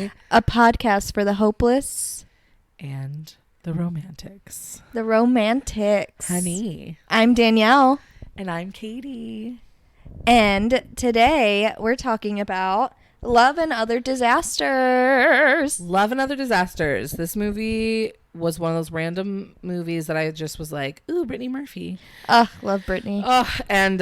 Golightly. A podcast for the hopeless. And the romantics. The romantics. Honey. I'm Danielle. And I'm Katie. And today we're talking about Love and Other Disasters. Love and Other Disasters. This movie was one of those random movies that I just was like, ooh, Brittany Murphy. Love Brittany. And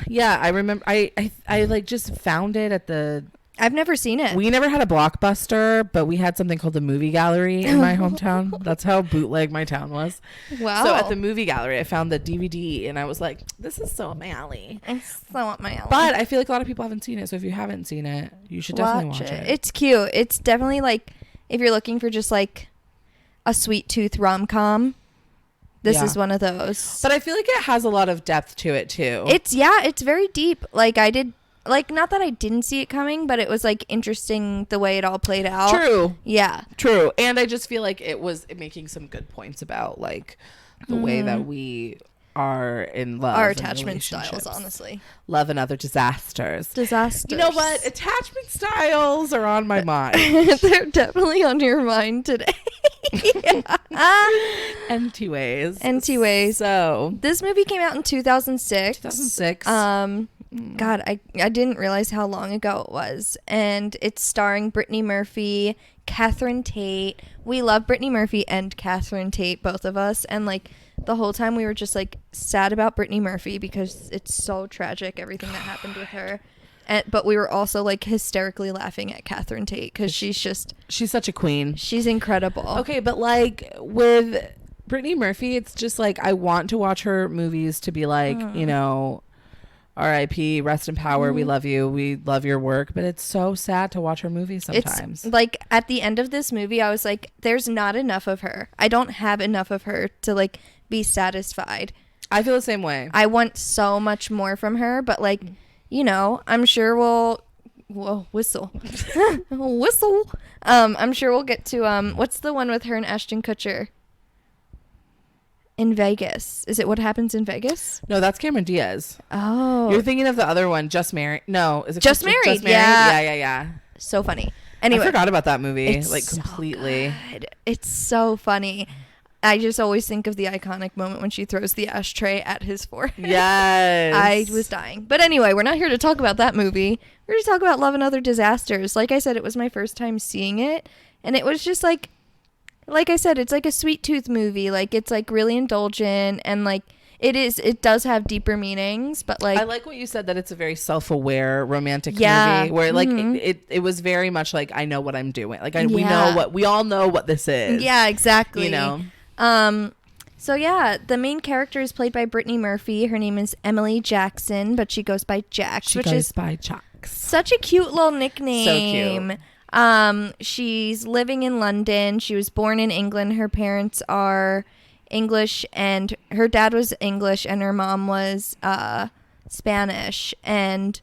yeah, I remember I like just found it at the... I've never seen it. We never had a Blockbuster, but we had something called the Movie Gallery in my hometown. That's how bootleg my town was. Wow. So at the Movie Gallery, I found the DVD, and I was like, this is so up my alley. It's so up my alley. But I feel like a lot of people haven't seen it, so if you haven't seen it, you should definitely watch it. It's cute. It's definitely like, if you're looking for just like a sweet tooth rom-com, this is one of those. But I feel like it has a lot of depth to it, too. It's very deep. Like, not that I didn't see it coming, but it was like interesting the way it all played out. True. Yeah. True. And I just feel like it was making some good points about like the way that we are in love. Our attachment styles, honestly. Love and Other Disasters. Disasters. You know what? Attachment styles are on my mind. They're definitely on your mind today. NT-ways. So this movie came out in 2006. 2006. God, I didn't realize how long ago it was. And it's starring Brittany Murphy, Catherine Tate. We love Brittany Murphy and Catherine Tate, both of us. And like the whole time we were just like sad about Brittany Murphy because it's so tragic, everything that happened with her. But we were also like hysterically laughing at Catherine Tate because she's such a queen. She's incredible. Okay, but like with Brittany Murphy, it's just like I want to watch her movies to be like, you know, R.I.P. Rest in power. We love you. We love your work. But it's so sad to watch her movies sometimes. It's like at the end of this movie, I was like, there's not enough of her. I don't have enough of her to like be satisfied. I feel the same way. I want so much more from her. But like, you know, I'm sure we'll whistle. Whistle. I'm sure we'll get to what's the one with her and Ashton Kutcher? In Vegas. Is it What Happens in Vegas? No, that's Cameron Diaz. Oh. You're thinking of the other one, Just Married. No, is it Just Married? Just Married? Yeah. So funny. Anyway, I forgot about that movie, it's like completely. So good. It's so funny. I just always think of the iconic moment when she throws the ashtray at his forehead. Yes. I was dying. But anyway, we're not here to talk about that movie. We're here to talk about Love and Other Disasters. Like I said, it was my first time seeing it. And it was just like I said, it's like a sweet tooth movie. Like it's like really indulgent and like it does have deeper meanings, but like I like what you said that it's a very self-aware romantic movie where like it was very much like I know what I'm doing. Like we all know what this is. Yeah, exactly. You know. So yeah, the main character is played by Brittany Murphy. Her name is Emily Jackson, but she goes by Jax, She goes by Jax. Such a cute little nickname. So cute. She's living in London. She was born in England. Her parents are English, and her dad was English and her mom was Spanish. And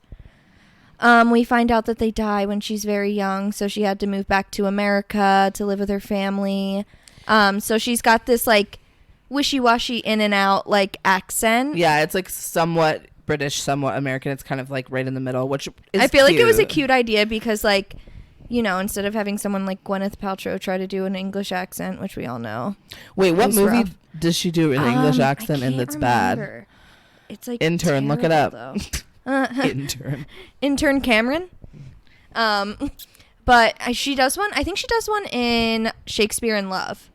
we find out that they die when she's very young, so she had to move back to America to live with her family. So she's got this like wishy-washy in and out like accent. Yeah, it's like somewhat British, somewhat American. It's kind of like right in the middle, which is I feel cute. like it was a cute idea because like, you know, instead of having someone like Gwyneth Paltrow try to do an English accent, which we all know. Wait, what movie rough. does she do an English accent and it's bad? It's like Intern, look it up. Intern Cameron. But she does one. I think she does one in Shakespeare in Love.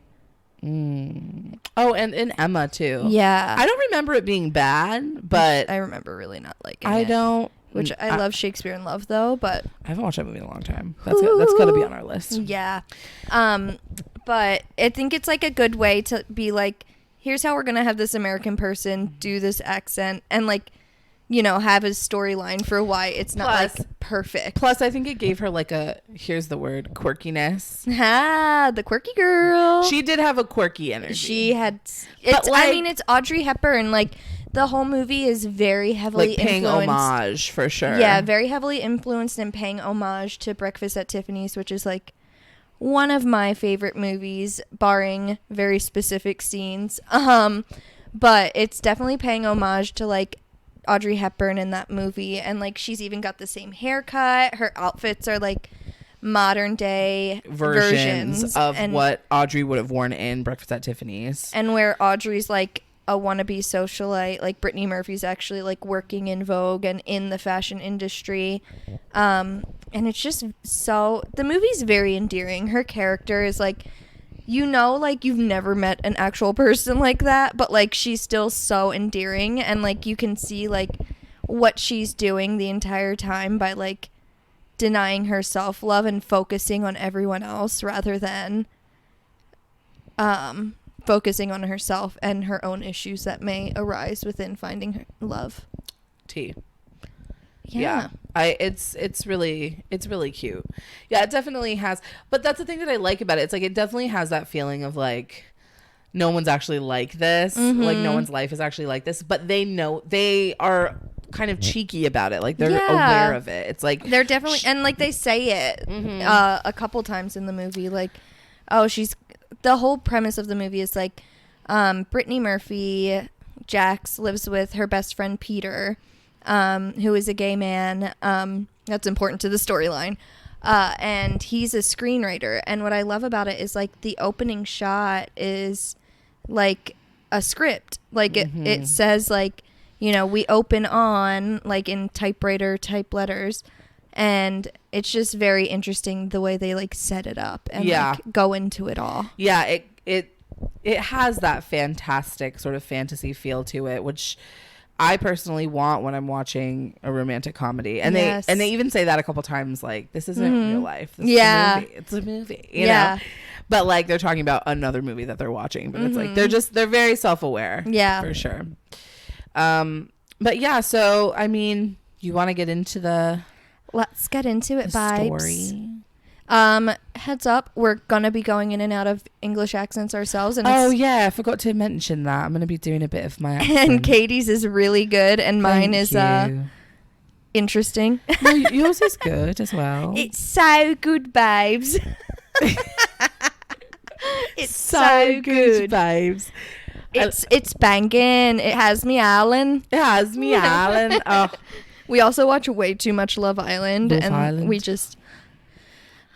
Oh, and in Emma too. Yeah. I don't remember it being bad, but I remember really not liking it. I don't. Which I love Shakespeare in Love though, but I haven't watched that movie in a long time. That's got to be on our list. Yeah. But I think it's like a good way to be like, here's how we're gonna have this American person do this accent and like, you know, have a storyline for why it's not like perfect. Plus, I think it gave her like here's the word, quirkiness. The quirky girl. She did have a quirky energy. She had. I mean, it's Audrey Hepburn. Like the whole movie is very heavily like paying influenced. homage for sure. Yeah, very heavily influenced and paying homage to Breakfast at Tiffany's, which is like one of my favorite movies, barring very specific scenes. But it's definitely paying homage to like Audrey Hepburn in that movie, and like she's even got the same haircut. Her outfits are like modern day versions of and what Audrey would have worn in Breakfast at Tiffany's. And where Audrey's like a wannabe socialite, like Brittany Murphy's actually like working in Vogue and in the fashion industry. And it's just so, the movie's very endearing. Her character is like, you know, like you've never met an actual person like that, but like she's still so endearing, and like you can see like what she's doing the entire time by like denying her self-love and focusing on everyone else rather than focusing on herself and her own issues that may arise within finding her love. Yeah. It's really cute. Yeah, it definitely has. But that's the thing that I like about it. It's like it definitely has that feeling of like no one's actually like this. Like no one's life is actually like this. But they know, they are kind of cheeky about it. Like they're aware of it. It's like they're definitely, and like they say it a couple times in the movie. Like, oh, the whole premise of the movie is like Brittany Murphy, Jax, lives with her best friend Peter, who is a gay man. That's important to the storyline. And he's a screenwriter. And what I love about it is like the opening shot is like a script. Like it says like, you know, we open on like in typewriter type letters. And it's just very interesting the way they like set it up and like go into it all. Yeah, it has that fantastic sort of fantasy feel to it, which I personally want when I'm watching a romantic comedy. And they even say that a couple times, like, this isn't real life. This is a movie. It's a movie, you know? But like they're talking about another movie that they're watching, but it's like they're very self-aware. Yeah. For sure. But yeah, so I mean, you want to get into let's get into it, story. Heads up, we're gonna be going in and out of English accents ourselves. And I forgot to mention that. I'm gonna be doing a bit of my accent. And Katie's is really good, and mine is interesting. No, yours is good as well. It's so good, babes. It's so good, babes. It's banging. It has me Alan. Oh. We also watch way too much Love Island,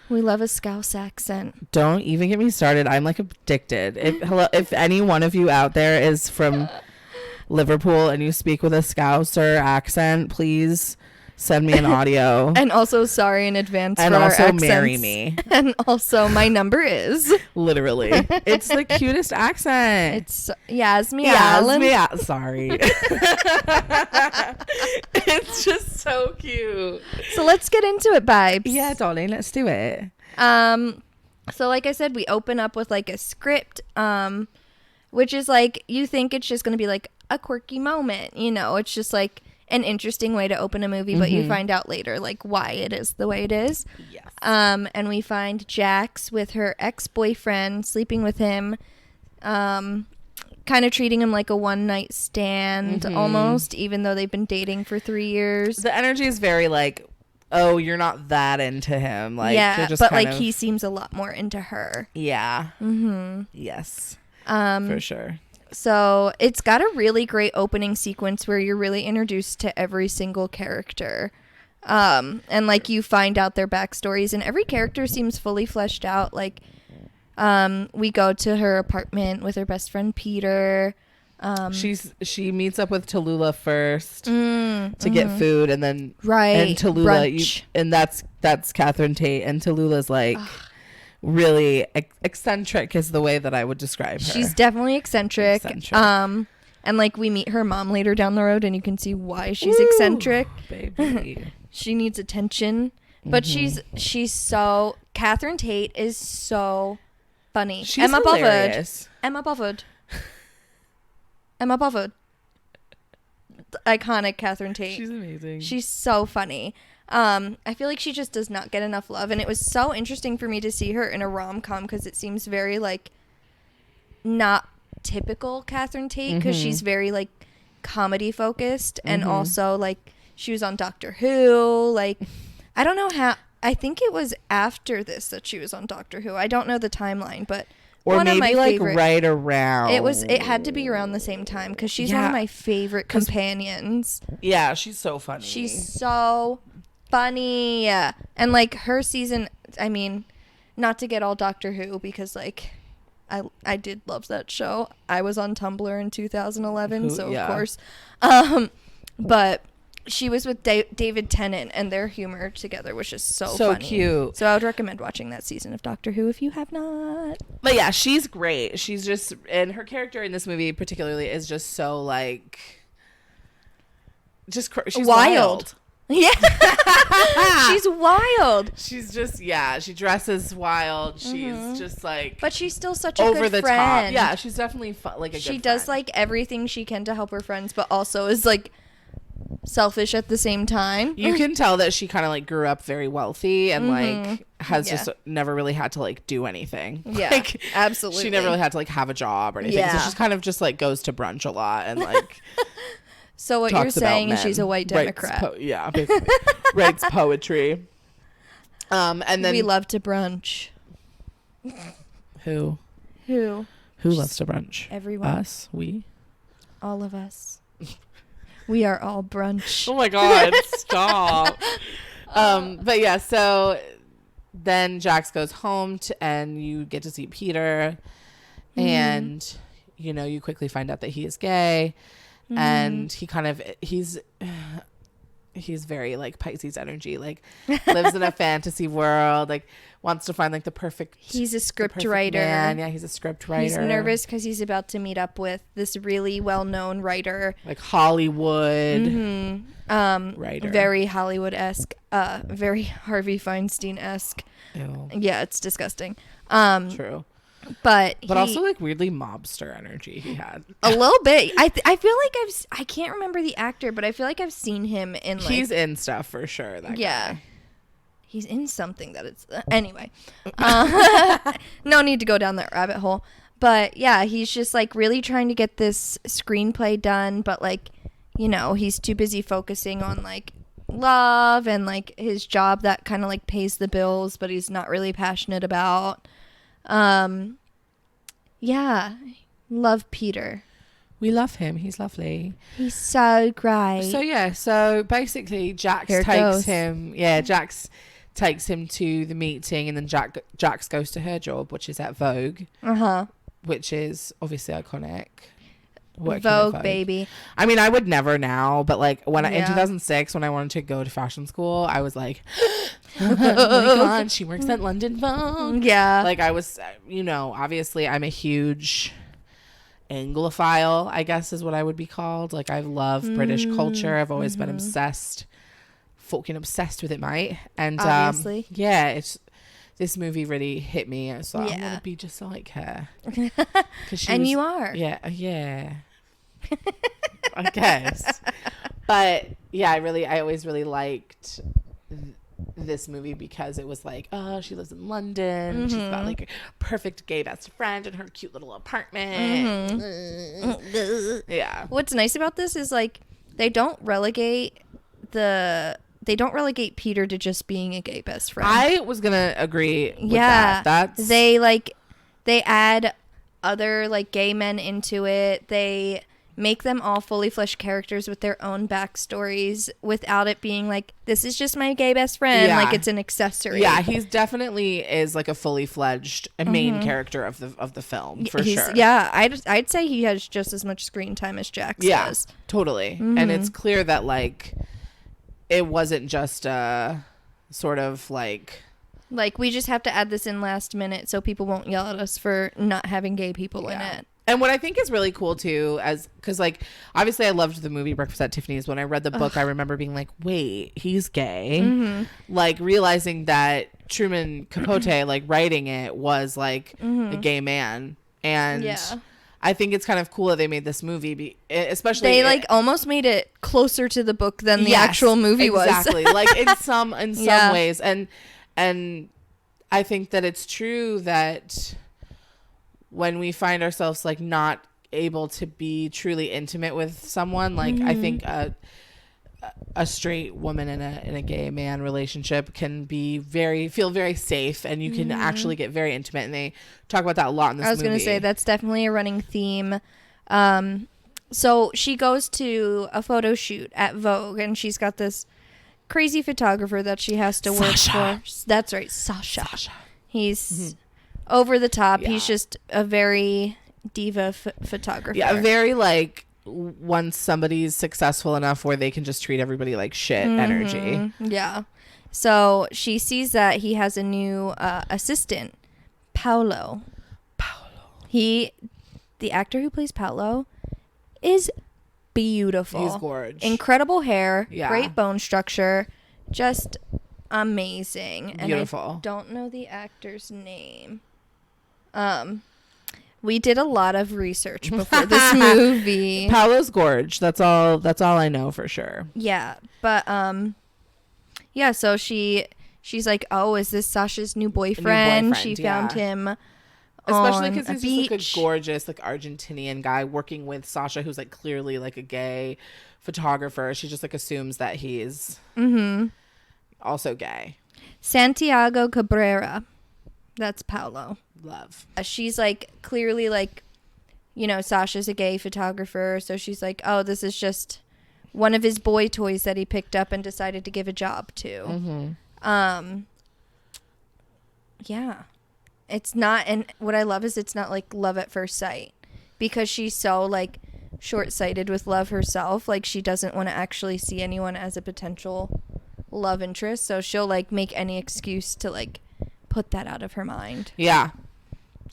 we love a Scouse accent. Don't even get me started. I'm like addicted. If any one of you out there is from Liverpool and you speak with a Scouser accent, please send me an audio. And also sorry in advance and for our also accents. Marry me. And also my number is literally. It's the cutest accent. It's Yasmi Allen. Sorry. It's just so cute. So let's get into it, babes. Yeah, darling, let's do it. So like I said, we open up with like a script, which is like, you think it's just gonna be like a quirky moment, you know, it's just like an interesting way to open a movie, but you find out later like why it is the way it is. Yes. And we find Jax with her ex-boyfriend, sleeping with him, kind of treating him like a one-night stand almost, even though they've been dating for 3 years. The energy is very like, oh, you're not that into him. Like, yeah, but like he seems a lot more into her. Yeah. Yes. For sure. So it's got a really great opening sequence where you're really introduced to every single character. And like you find out their backstories, and every character seems fully fleshed out. Like we go to her apartment with her best friend Peter. She meets up with Tallulah first to get food, and then and Tallulah and that's Catherine Tate, and Tallulah's like really eccentric is the way that I would describe her. She's definitely eccentric. And like we meet her mom later down the road, and you can see why she's eccentric. Baby. She needs attention, but she's so Catherine Tate is so funny. She's hilarious. Emma Bofford. Iconic Catherine Tate. She's amazing. She's so funny. I feel like she just does not get enough love, and it was so interesting for me to see her in a rom-com because it seems very like not typical Catherine Tate, because she's very like comedy focused, and also like she was on Doctor Who. Like I don't know how. I think it was after this that she was on Doctor Who. I don't know the timeline, but or one maybe of my like favorite, right around. It had to be around the same time because she's one of my favorite companions. Yeah, she's so funny. She's so funny. And like her season, I mean, not to get all Doctor Who, because like I did love that show. I was on Tumblr in 2011, so of course. But she was with David Tennant, and their humor together was just so funny. cute. So I would recommend watching that season of Doctor Who if you have not. But yeah, she's great. She's just, and her character in this movie particularly is just so like, she's wild. Yeah. She's wild. She's just, she dresses wild. She's just like, but she's still such a over good the friend. top. Yeah, she's definitely like a good She does friend. like everything she can to help her friends, but also is like selfish at the same time. You can tell that she kind of like grew up very wealthy and like has just never really had to like do anything. Yeah, like, absolutely. She never really had to like have a job or anything. Yeah. So she's kind of just like goes to brunch a lot and like. So what you're saying is she's a white Democrat. Basically. Writes poetry. And then we love to brunch. Who loves to brunch? Everyone. Us? We? All of us. We are all brunch. Oh my God, stop. But yeah, so then Jax goes home and you get to see Peter, and you know, you quickly find out that he is gay. And he's very like Pisces energy, like lives in a fantasy world, like wants to find like the perfect. He's a script writer. Man. Yeah, he's a script writer. He's nervous because he's about to meet up with this really well-known writer, like Hollywood writer, very Hollywood-esque, very Harvey Feinstein-esque. Ew. Yeah, it's disgusting. True. But also like weirdly mobster energy he had a little bit. I feel like I can't remember the actor, but I feel like I've seen him in like he's in stuff for sure. That guy. He's in something that it's anyway. No need to go down that rabbit hole. But yeah, he's just like really trying to get this screenplay done, but like, you know, he's too busy focusing on like love and like his job that kind of like pays the bills, but he's not really passionate about. Yeah, love Peter. We love him. He's lovely. He's so great. So yeah, so basically Jax takes him. Yeah, Jax takes him to the meeting, and then Jax goes to her job, which is at Vogue. Which is obviously iconic. Vogue, baby. I mean, I would never now, but like in 2006, when I wanted to go to fashion school, I was like, oh my God, she works at London Vogue. Yeah. Like I was, you know, obviously I'm a huge Anglophile, I guess is what I would be called. Like I love British culture. I've always been fucking obsessed with it, mate. And obviously. This movie really hit me. So I want to be just like her. And you are. Yeah. I guess. But yeah, I always really liked this movie because it was like, oh, she lives in London. She's got like a perfect gay best friend in her cute little apartment. Yeah. What's nice about this is like they don't relegate Peter to just being a gay best friend. I was gonna agree with that. They add other like gay men into it. They make them all fully fleshed characters with their own backstories without it being like, this is just my gay best friend. Like it's an accessory. Yeah, he's definitely is like a fully fledged main character of the film for sure. Yeah, I'd say he has just as much screen time as Jax does. Totally. And it's clear that like it wasn't just a sort of like we just have to add this in last minute so people won't yell at us for not having gay people in it. And what I think is really cool too, because like obviously I loved the movie Breakfast at Tiffany's. When I read the book, I remember being like, wait, he's gay. Like realizing that Truman Capote, like writing it, was like a gay man. And I think it's kind of cool that they made this movie, especially they like almost made it closer to the book than the actual movie was. Exactly. Like in some ways. And I think that it's true that when we find ourselves like not able to be truly intimate with someone, like I think a straight woman in a gay man relationship can feel very safe, and you can actually get very intimate, and they talk about that a lot in this movie. I was going to say that's definitely a running theme. So she goes to a photo shoot at Vogue, and she's got this crazy photographer that she has to work Sasha. for. That's right, Sasha. He's over the top. Yeah. He's just a very diva photographer. Yeah, very like once somebody's successful enough where they can just treat everybody like shit energy. Yeah. So she sees that he has a new assistant, Paolo. The actor who plays Paolo is beautiful. He's gorgeous. Incredible hair, Yeah. great bone structure, just amazing. Beautiful. And I don't know the actor's name. We did a lot of research before this movie. Paolo's gorge. That's all I know for sure. Yeah, but yeah, so she's like, "Oh, is this Sasha's new boyfriend?" She found him especially because he's just like a gorgeous like Argentinian guy working with Sasha, who's like clearly like a gay photographer. She just like assumes that he's also gay. Santiago Cabrera. That's Paolo. Love. She's like clearly like, Sasha's a gay photographer, so she's like, "Oh, this is just one of his boy toys that he picked up and decided to give a job to." Yeah. It's not, and what I love is it's not like love at first sight, because she's so like short-sighted with love herself. Like she doesn't want to actually see anyone as a potential love interest, so she'll like make any excuse to like put that out of her mind. Yeah.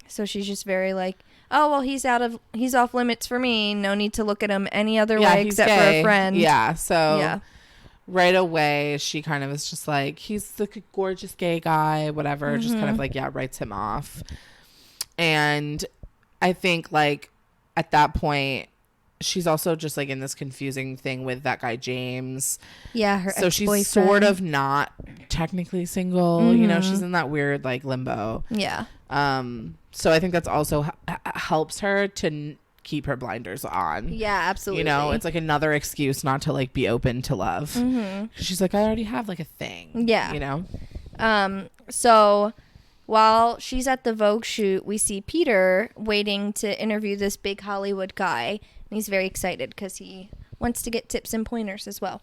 So she's just very like, "Oh, well, he's off limits for me. No need to look at him any other way except gay. for a friend." Yeah. So right away, she kind of is just like, he's the gorgeous gay guy, whatever. Just kind of like, writes him off. And I think like at that point, she's also just like in this confusing thing with that guy, James. Yeah. Her so ex-boyfriend. she's sort of not technically single, she's in that weird like limbo. Yeah. So I think that's also helps her to keep her blinders on. Yeah, absolutely. It's like another excuse not to like be open to love. She's like, I already have like a thing. Yeah. So while she's at the Vogue shoot, we see Peter waiting to interview this big Hollywood guy, and he's very excited because he wants to get tips and pointers as well.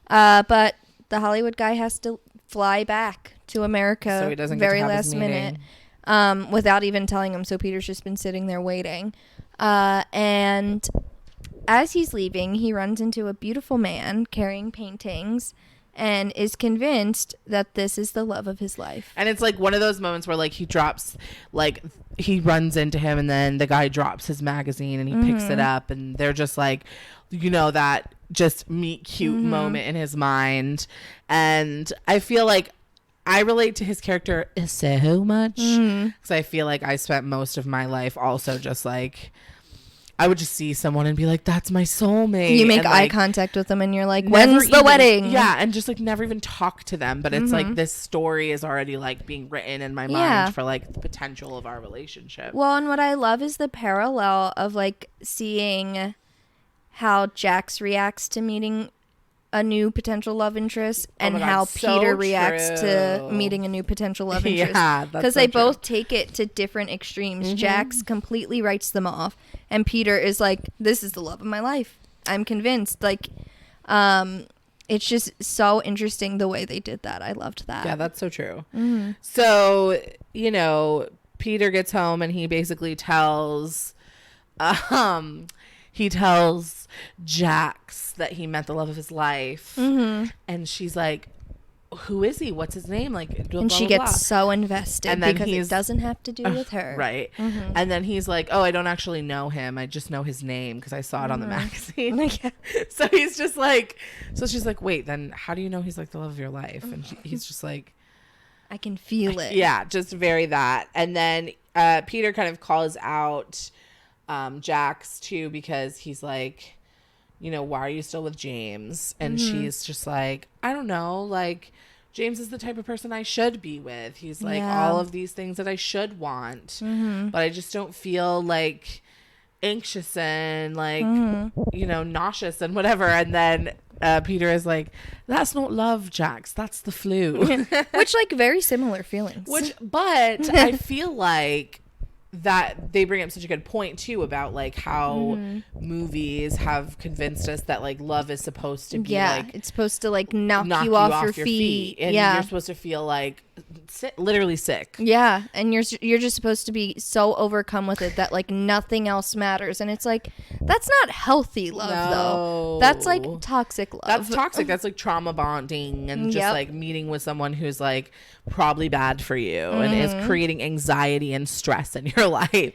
But the Hollywood guy has to fly back to America, so he doesn't very get to have last his minute, meeting. without even telling him. So Peter's just been sitting there waiting. And as he's leaving, he runs into a beautiful man carrying paintings and is convinced that this is the love of his life. And it's like one of those moments where like he drops, like he runs into him and then the guy drops his magazine and he picks it up and they're just like, that just meet cute moment in his mind. And I feel like I relate to his character so much because I feel like I spent most of my life also just like, I would just see someone and be like, that's my soulmate. You make and, eye like, contact with them and you're like, when's the wedding? Yeah, and just like never even talk to them. But it's like this story is already like being written in my mind for like the potential of our relationship. Well, and what I love is the parallel of like seeing how Jax reacts to meeting a new potential love interest and how Peter reacts to meeting a new potential love interest. Yeah, because they both take it to different extremes. Jax completely writes them off, and Peter is like, "This is the love of my life. I'm convinced." Like, it's just so interesting the way they did that. I loved that. Yeah, that's so true. So Peter gets home and he basically tells Jax that he met the love of his life. And she's like, who is he? What's his name? Like, blah, and blah, she blah, gets blah. so invested and then because it doesn't have to do with her. Right. And then he's like, oh, I don't actually know him. I just know his name because I saw it on the magazine. So he's just like, so she's like, wait, then how do you know he's like the love of your life? And he's just like, I can feel it. Yeah, just very that. And then Peter kind of calls out Jax too, because he's like, why are you still with James? And she's just like, I don't know, like James is the type of person I should be with. He's like all of these things that I should want, but I just don't feel like anxious and like nauseous and whatever. And then Peter is like, that's not love, Jax, that's the flu. Which like very similar feelings. But I feel like that they bring up such a good point too about like how movies have convinced us that like love is supposed to be like it's supposed to like knock you off your feet. And you're supposed to feel like literally sick. Yeah, and you're just supposed to be so overcome with it that like nothing else matters, and it's like that's not healthy love though. That's like toxic love. That's toxic. That's like trauma bonding and just like meeting with someone who's like probably bad for you and is creating anxiety and stress in your life.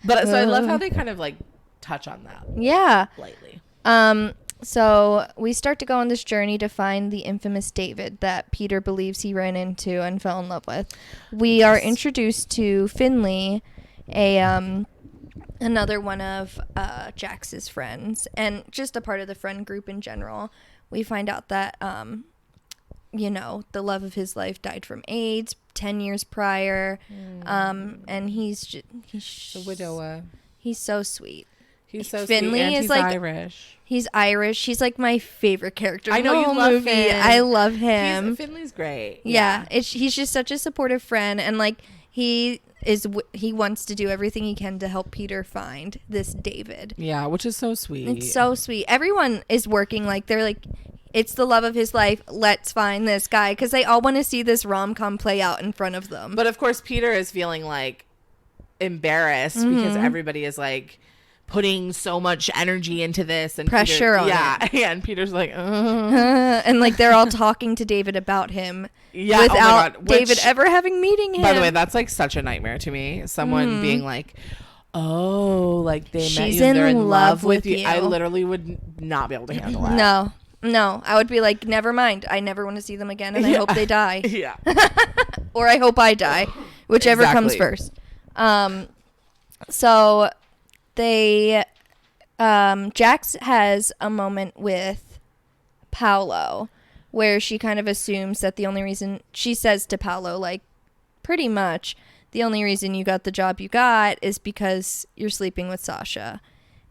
But so I love how they kind of like touch on that. Yeah. Lightly. So we start to go on this journey to find the infamous David that Peter believes he ran into and fell in love with. We are introduced to Finley, another one of Jax's friends, and just a part of the friend group in general. We find out that, the love of his life died from AIDS 10 years prior, and he's a widower. He's so sweet. He's so Finley sweet, and is he's like Irish. He's Irish. He's like my favorite character. I know you love movie. him. I love him. Finley's great. Yeah, he's just such a supportive friend, and like he wants to do everything he can to help Peter find this David. Yeah, which is so sweet. It's so sweet. Everyone is working like they're like, it's the love of his life. Let's find this guy because they all want to see this rom-com play out in front of them. But of course, Peter is feeling like embarrassed because everybody is like putting so much energy into this and pressure on it. Yeah, and Peter's like, and like they're all talking to David about him. Yeah, without David ever having meeting him. By the way, that's like such a nightmare to me. Someone being like, "Oh, like they met you, they're in love with you." I literally would not be able to handle that. No, I would be like, never mind. I never want to see them again, and I hope they die. Yeah, or I hope I die, whichever comes first. So they, Jax has a moment with Paolo where she kind of assumes that the only reason, she says to Paolo, like, pretty much, the only reason you got the job you got is because you're sleeping with Sasha.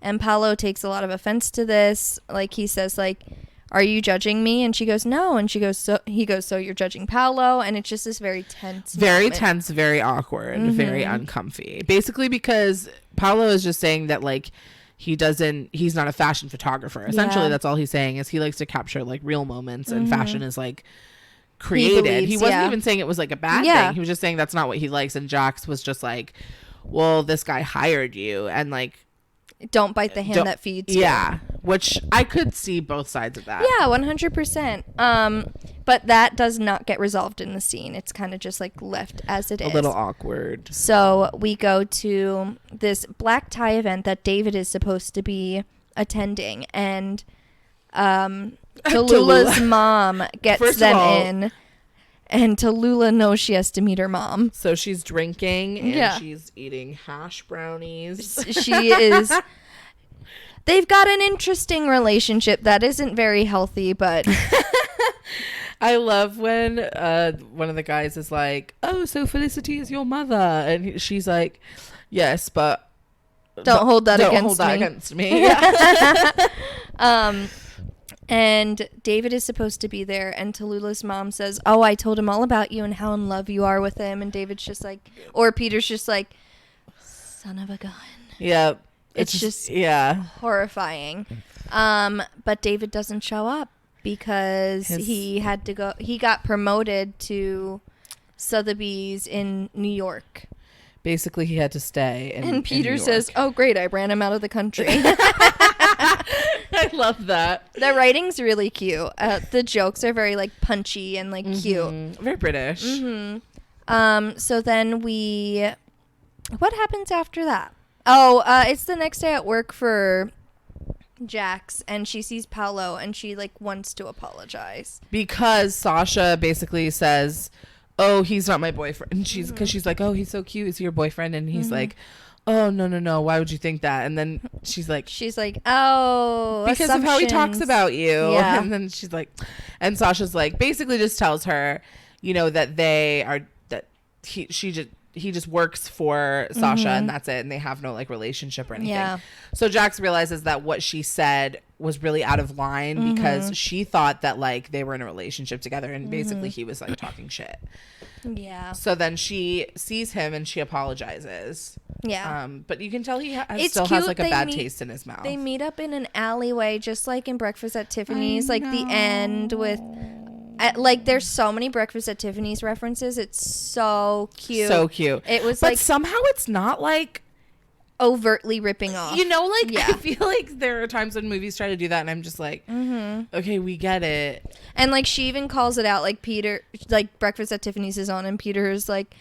And Paolo takes a lot of offense to this. Like, he says, like, are you judging me? And she goes, no. And he goes, so you're judging Paolo? And it's just this very tense moment. Tense, very awkward, very uncomfy. Basically because Paolo is just saying that, like, he's not a fashion photographer. Essentially, that's all he's saying is he likes to capture, like, real moments, and fashion is, like, created. He wasn't even saying it was, like, a bad thing. He was just saying that's not what he likes. And Jax was just like, well, this guy hired you, and, like, don't bite the hand that feeds you. Yeah, which I could see both sides of that. Yeah, 100%. But that does not get resolved in the scene. It's kind of just like left as it is. A little awkward. So we go to this black tie event that David is supposed to be attending, and Tallulah's mom gets them in. And Tallulah knows she has to meet her mom. So she's drinking and she's eating hash brownies. She is. They've got an interesting relationship that isn't very healthy, but I love when one of the guys is like, oh, so Felicity is your mother. And she's like, yes, but don't hold that against me. And David is supposed to be there, and Tallulah's mom says, oh, I told him all about you and how in love you are with him. And David's just like, or Peter's just like, son of a gun. Yeah. It's just horrifying. But David doesn't show up because he had to go. He got promoted to Sotheby's in New York. Basically, he had to stay. And Peter says, oh, great, I ran him out of the country. I love that. The writing's really cute. The jokes are very, like, punchy and, like, cute. Very British. So then what happens after that? Oh, it's the next day at work for Jax, and she sees Paolo, and she, like, wants to apologize. Because Sasha basically says, oh, he's not my boyfriend. And she's like, oh, he's so cute. Is he your boyfriend? And he's like, oh, no. Why would you think that? And then she's like, oh, because of how he talks about you. Yeah. And then she's like, and Sasha's like, basically just tells her, that he just works for Sasha and that's it. And they have no, like, relationship or anything. Yeah. So Jax realizes that what she said was really out of line because she thought that, like, they were in a relationship together, and basically he was, like, talking shit. Yeah. So then she sees him and she apologizes. Yeah. But you can tell he It's still cute. has like a bad taste in his mouth. They meet up in an alleyway, just like in Breakfast at Tiffany's, like the end with. Like, there's so many Breakfast at Tiffany's references. It's so cute. So cute. It was but like somehow it's not like overtly ripping off. You know, like, yeah. I feel like there are times when movies try to do that, and I'm just like, okay, we get it. And like, she even calls it out. Like, Peter, like, Breakfast at Tiffany's is on, and Peter's like,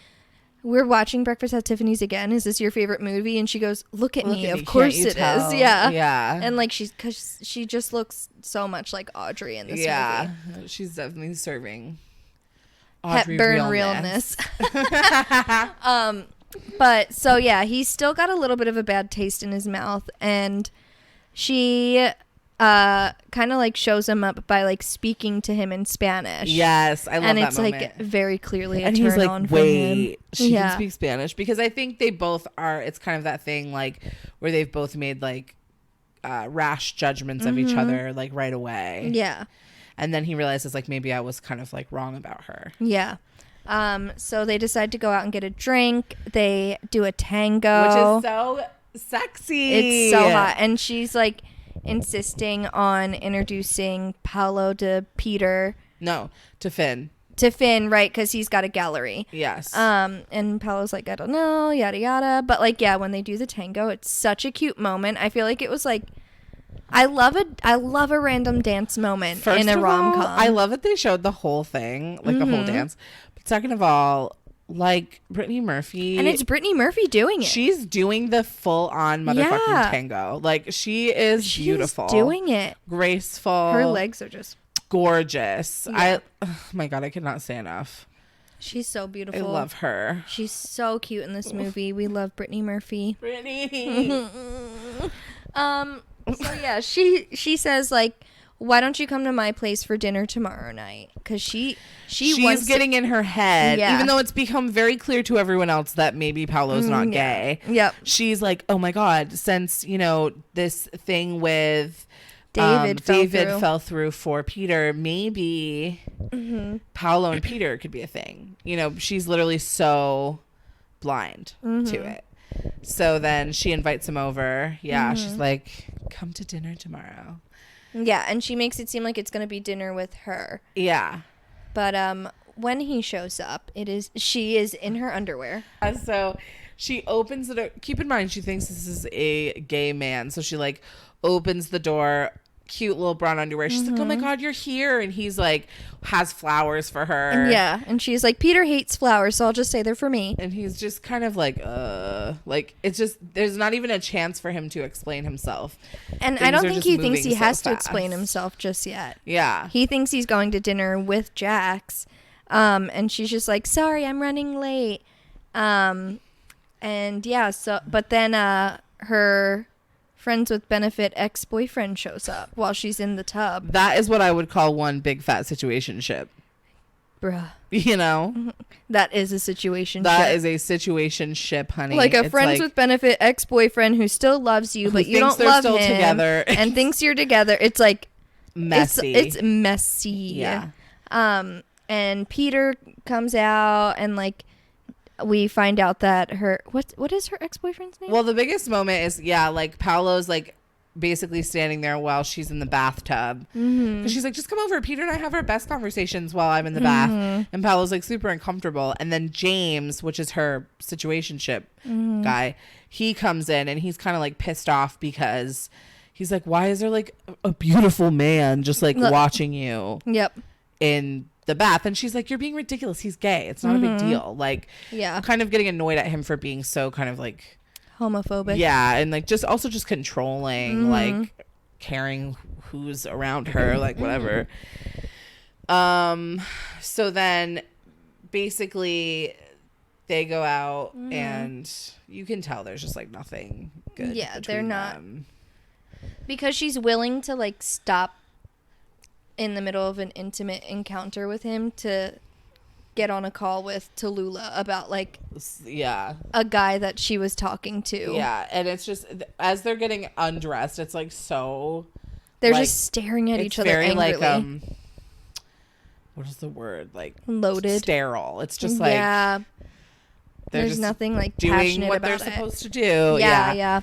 we're watching Breakfast at Tiffany's again. Is this your favorite movie? And she goes, look at me. Of course it is. Yeah. Yeah. And like, because she just looks so much like Audrey in this movie. Yeah. She's definitely serving Audrey Hepburn realness. But so yeah, he's still got a little bit of a bad taste in his mouth, and she kind of like shows him up by like speaking to him in Spanish. Yes, I love that moment. And it's like very clearly a and turn he's like, on wait, from him. she can speak Spanish, because I think they both are. It's kind of that thing like where they've both made like rash judgments of each other like right away. Yeah. And then he realizes like maybe I was kind of like wrong about her. Yeah. So they decide to go out and get a drink. They do a tango, which is so sexy. It's so hot, and she's like insisting on introducing Paolo to Peter. No, to Finn. To Finn, right? Because he's got a gallery. Yes. And Paolo's like, I don't know, yada yada. But like, yeah, when they do the tango, it's such a cute moment. I feel like it was like, I love a random dance moment First in a rom-com. I love that they showed the whole thing, like the whole dance. But second of all, like Brittany Murphy, and it's Brittany Murphy doing it. She's doing the full-on motherfucking tango. Like, she's beautiful. Doing it graceful. Her legs are just gorgeous. Yeah. Oh my god, I cannot say enough. She's so beautiful. I love her. She's so cute in this movie. We love Brittany Murphy. Brittany. So yeah, she says like, why don't you come to my place for dinner tomorrow night? Because she's getting in her head, even though it's become very clear to everyone else that maybe Paolo's not gay. Yep. She's like, oh my god, since this thing with David fell through for Peter, maybe Paolo and Peter could be a thing. She's literally so blind to it. So then she invites him over. Yeah, she's like, come to dinner tomorrow. Yeah, and she makes it seem like it's going to be dinner with her. Yeah. But when he shows up, she is in her underwear. So she opens the door. Keep in mind, she thinks this is a gay man. So she like opens the door. Cute little brown underwear. She's like, oh my god, you're here. And he's like, has flowers for her. And she's like, Peter hates flowers, so I'll just say they're for me. And he's just kind of like it's just, there's not even a chance for him to explain himself. And I don't think he thinks he has to explain himself just yet. Yeah. He thinks he's going to dinner with Jax. And she's just like, sorry, I'm running late. And yeah, but then her friends with benefit ex-boyfriend shows up while she's in the tub. That is what I would call one big fat situationship. Bruh. That is a situationship. That is a situationship, honey. Like a friends with benefit ex-boyfriend who still loves you, but you don't love him. Together. And thinks you're together. It's like messy. It's messy. Yeah. And Peter comes out and like, we find out that what is her ex-boyfriend's name? Well, the biggest moment is like Paolo's like basically standing there while she's in the bathtub. And she's like, just come over. Peter and I have our best conversations while I'm in the bath. And Paolo's like super uncomfortable. And then James, which is her situationship guy, he comes in and he's kind of like pissed off because he's like, why is there like a beautiful man just like watching you? Yep. In the bath. And she's like, you're being ridiculous. He's gay. It's not a big deal. Like, yeah, kind of getting annoyed at him for being so kind of like homophobic. Yeah. And like just controlling, like caring who's around her, like whatever. So then basically they go out and you can tell there's just like nothing good. Yeah, they're not. Them. Because she's willing to like stop in the middle of an intimate encounter with him to get on a call with Tallulah about like a guy that she was talking to. Yeah, and it's just as they're getting undressed, it's like so they're like, just staring at each other very angrily. Like what is the word? Like loaded, sterile. It's just like they're There's just nothing like doing passionate what about they're it. supposed to do. Yeah.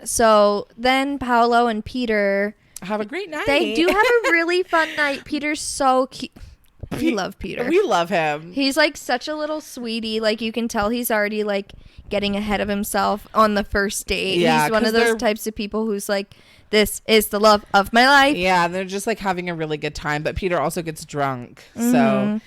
So then Paolo and Peter Have a great night. They do have a really fun night. Peter's so cute. We love Peter. We love him. He's like such a little sweetie. Like you can tell he's already like getting ahead of himself on the first date. Yeah, he's one of those types of people who's like, this is the love of my life. Yeah, they're just like having a really good time. But Peter also gets drunk. So,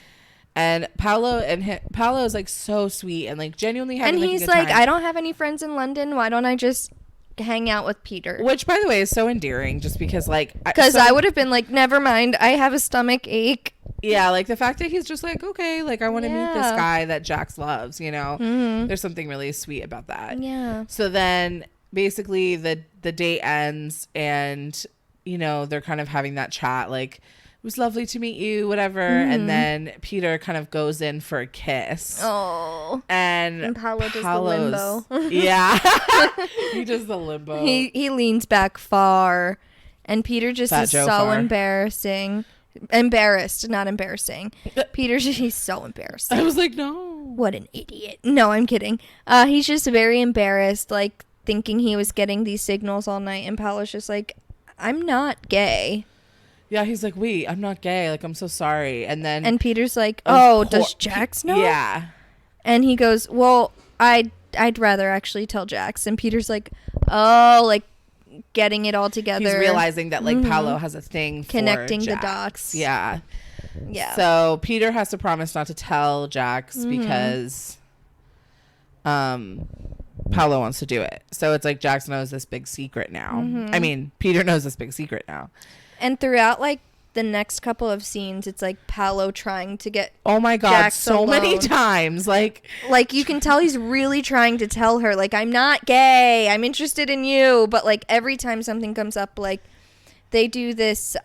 and Paolo is like so sweet and like genuinely having and like, he's a good like, time. I don't have any friends in London. Why don't I just hang out with Peter? Which, by the way, is so endearing. Just because like, I would have been like, never mind. I have a stomach ache. Yeah, like the fact that he's just like, okay, like I want to meet this guy that Jax loves, you know. There's something really sweet about that. Yeah. So then basically the date ends and, you know, they're kind of having that chat like, it was lovely to meet you, whatever. And then Peter kind of goes in for a kiss. Oh. And Paolo does the limbo. Yeah. He does the limbo. He leans back far and Peter just Fat is Joe so far. embarrassed, not embarrassing. He's so embarrassing. I was like, no. What an idiot. No, I'm kidding. He's just very embarrassed, like thinking he was getting these signals all night, and Paolo's just like, I'm not gay. Yeah, he's like, wait, I'm not gay. Like, I'm so sorry. And Peter's like, oh, does Jax know? Yeah. And he goes, well, I'd rather actually tell Jax. And Peter's like, oh, like getting it all together. He's realizing that like Paolo has a thing for connecting the Jax. dots. Yeah. Yeah. So Peter has to promise not to tell Jax because Paolo wants to do it. So it's like Jax knows this big secret now. I mean, Peter knows this big secret now. And throughout like the next couple of scenes, it's like Paolo trying to get Oh my God, Jax so many alone. times. Like you can tell he's really trying to tell her, like, I'm not gay, I'm interested in you. But like every time something comes up, like they do this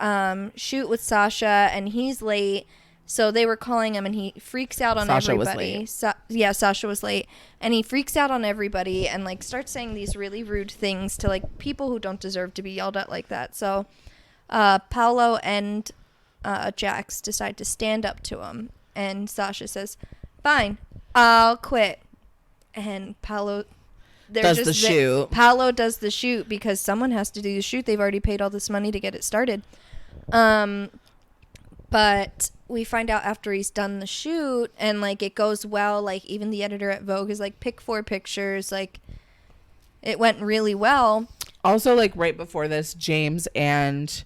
shoot with Sasha and he's late. So they were calling him and he freaks out on Sasha was everybody. Sasha was late. And he freaks out on everybody and like starts saying these really rude things to like people who don't deserve to be yelled at like that. So Paolo and Jax decide to stand up to him, and Sasha says, fine, I'll quit. And Paolo does the shoot. Paolo does the shoot because someone has to do the shoot. They've already paid all this money to get it started. But we find out after he's done the shoot and like it goes well, like even the editor at Vogue is like, pick 4 pictures, like it went really well. Also, like right before this, James and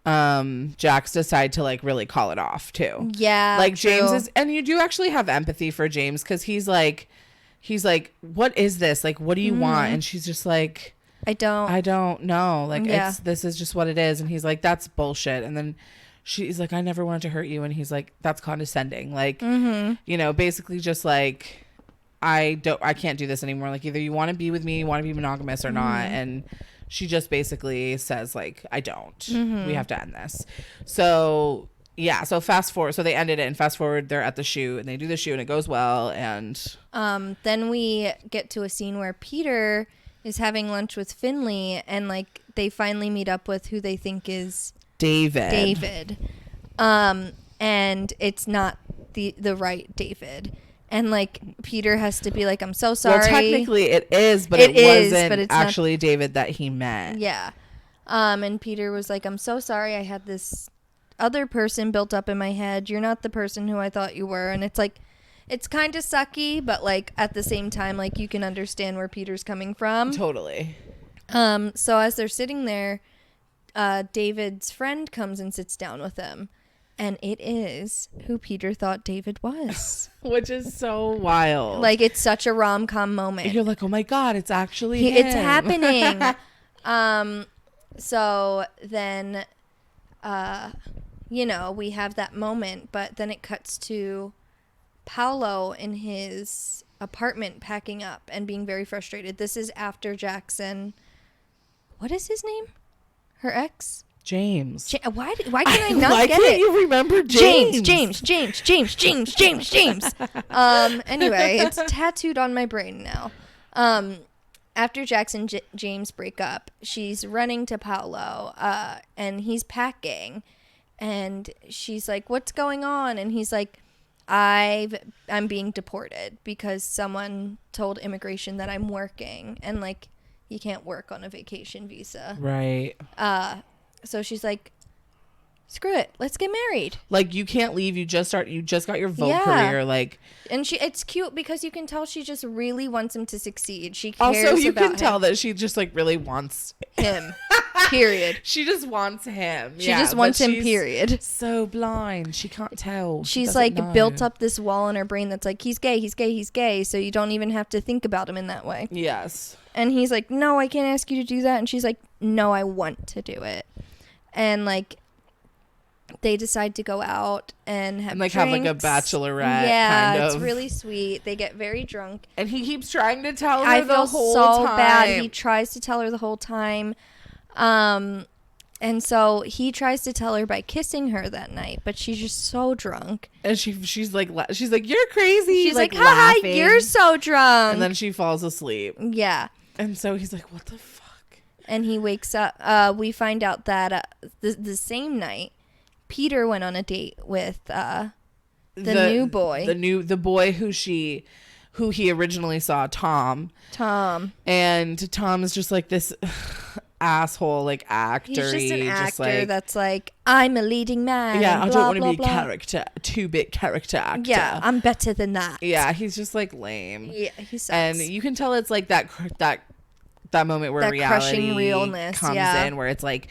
Jax decide to like really call it off too. Yeah, like true. James is, and you do actually have empathy for James because he's like, what is this? Like, what do you want? And she's just like, I don't know. Like, this is just what it is. And he's like, that's bullshit. And then she's like, I never wanted to hurt you. And he's like, that's condescending. Like, you know, basically just like, I can't do this anymore. Like, either you want to be with me, you want to be monogamous or not. And she just basically says like, I don't. We have to end this. So yeah. So fast forward. So they ended it and fast forward. They're at the shoot and they do the shoot and it goes well. And then we get to a scene where Peter is having lunch with Finley and like they finally meet up with who they think is David. And it's not the right David. And like Peter has to be like, I'm so sorry. Well, technically it is, but it wasn't actually David that he met. Yeah. And Peter was like, I'm so sorry. I had this other person built up in my head. You're not the person who I thought you were. And it's like, it's kind of sucky, but like at the same time, like you can understand where Peter's coming from. Totally. So as they're sitting there, David's friend comes and sits down with them. And it is who Peter thought David was. Which is so wild. Like, it's such a rom-com moment. You're like, oh my God, it's actually him. It's happening. So then, you know, we have that moment. But then it cuts to Paolo in his apartment packing up and being very frustrated. This is after Jackson. What is his name? Her ex? James. Why can I not why get it? Why can't you remember James? James. Anyway, it's tattooed on my brain now. After Jax and James break up, she's running to Paolo, and he's packing. And she's like, what's going on? And he's like, I'm being deported because someone told immigration that I'm working, and like you can't work on a vacation visa. Right. So she's like, screw it, let's get married. Like, you can't leave. You just got your Vogue career. Like, and it's cute because you can tell she just really wants him to succeed. She cares also, you about can him. tell that she just like really wants him. Period. She just wants him. She just wants him, period. So blind. She can't tell. She's like built up this wall in her brain that's like, he's gay, he's gay, he's gay. So you don't even have to think about him in that way. Yes. And he's like, no, I can't ask you to do that. And she's like, no, I want to do it. And like, they decide to go out and have like drinks. have like a bachelorette. Yeah, kind of. It's really sweet. They get very drunk. And he keeps trying to tell her I the feel whole so time. bad. He tries to tell her the whole time. And so he tries to tell her by kissing her that night, but she's just so drunk. And she's like you're crazy. She's like haha, you're so drunk. And then she falls asleep. Yeah. And so he's like, what the fuck? And he wakes up. We find out that the same night, Peter went on a date with the new boy. The boy who he originally saw, Tom. And Tom is just like this asshole, like actor. He's just an actor that's like, I'm a leading man. Yeah, I don't want to be blah. a 2-bit character actor. Yeah, I'm better than that. Yeah, he's just like lame. Yeah, he sucks. And you can tell it's like that moment where that reality crushing realness comes in, where it's like